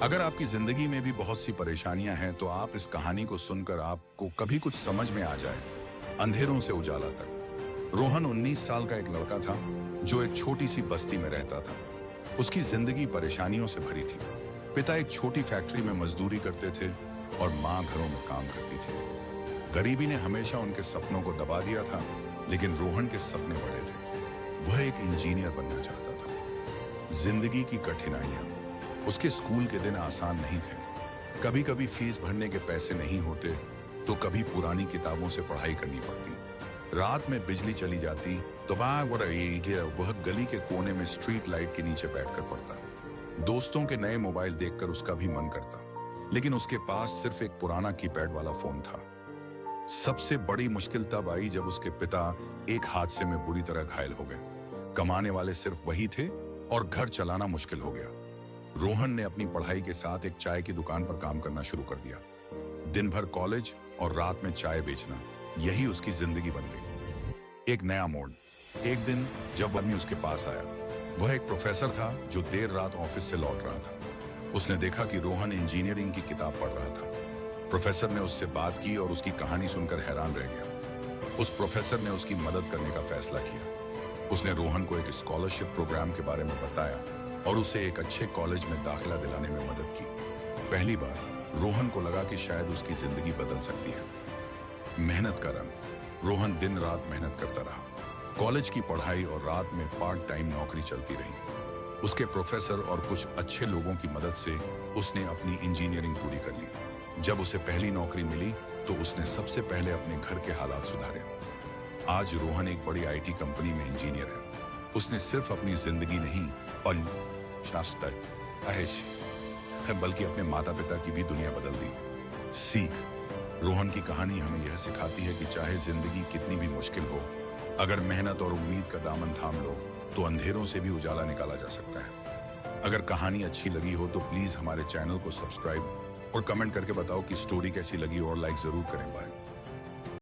अगर आपकी जिंदगी में भी बहुत सी परेशानियां हैं तो आप इस कहानी को सुनकर आपको कभी कुछ समझ में आ जाए। अंधेरों से उजाला तक। रोहन 19 साल का एक लड़का था जो एक छोटी सी बस्ती में रहता था। उसकी जिंदगी परेशानियों से भरी थी। पिता एक छोटी फैक्ट्री में मजदूरी करते थे और माँ घरों में काम करती थी। गरीबी ने हमेशा उनके सपनों को दबा दिया था, लेकिन रोहन के सपने बड़े थे। वह एक इंजीनियर बनना चाहता था। जिंदगी की कठिनाइयां। उसके स्कूल के दिन आसान नहीं थे। कभी कभी फीस भरने के पैसे नहीं होते तो कभी पुरानी किताबों से पढ़ाई करनी पड़ती। रात में बिजली चली जाती तो वह गली के कोने में स्ट्रीट लाइट के नीचे बैठकर पढ़ता। दोस्तों के नए मोबाइल देखकर उसका भी मन करता, लेकिन उसके पास सिर्फ एक पुराना कीपैड वाला फोन था। सबसे बड़ी मुश्किल तब आई जब उसके पिता एक हादसे में बुरी तरह घायल हो गए। कमाने वाले सिर्फ वही थे और घर चलाना मुश्किल हो गया। रोहन ने अपनी पढ़ाई के साथ एक चाय की दुकान पर काम करना शुरू कर दिया। दिन भर कॉलेज और रात में चाय बेचना, यही उसकी जिंदगी बन गई। एक नया मोड़। एक दिन जब आदमी उसके पास आया, वह एक प्रोफेसर था जो देर रात ऑफिस से लौट रहा था। उसने देखा कि रोहन इंजीनियरिंग की किताब पढ़ रहा था। प्रोफेसर ने उससे बात की और उसकी कहानी सुनकर हैरान रह गया। उस प्रोफेसर ने उसकी मदद करने का फैसला किया। उसने रोहन को एक स्कॉलरशिप प्रोग्राम के बारे में बताया और उसे एक अच्छे कॉलेज में दाखिला दिलाने में मदद की। पहली बार रोहन को लगा कि शायद उसकी जिंदगी बदल सकती है। मेहनत का रंग। रोहन दिन रात मेहनत करता रहा। कॉलेज की पढ़ाई और रात में पार्ट टाइम नौकरी चलती रही। उसके प्रोफेसर और कुछ अच्छे लोगों की मदद से उसने अपनी इंजीनियरिंग पूरी कर ली। जब उसे पहली नौकरी मिली तो उसने सबसे पहले अपने घर के हालात सुधारे। आज रोहन एक बड़ी आईटी कंपनी में इंजीनियर है। उसने सिर्फ अपनी जिंदगी नहीं बल्कि अपने माता पिता की भी दुनिया बदल दी। सीख। रोहन की कहानी हमें यह सिखाती है कि चाहे जिंदगी कितनी भी मुश्किल हो, अगर मेहनत और उम्मीद का दामन थाम लो तो अंधेरों से भी उजाला निकाला जा सकता है। अगर कहानी अच्छी लगी हो तो प्लीज हमारे चैनल को सब्सक्राइब और कमेंट करके बताओ कि स्टोरी कैसी लगी और लाइक जरूर करें। बाय।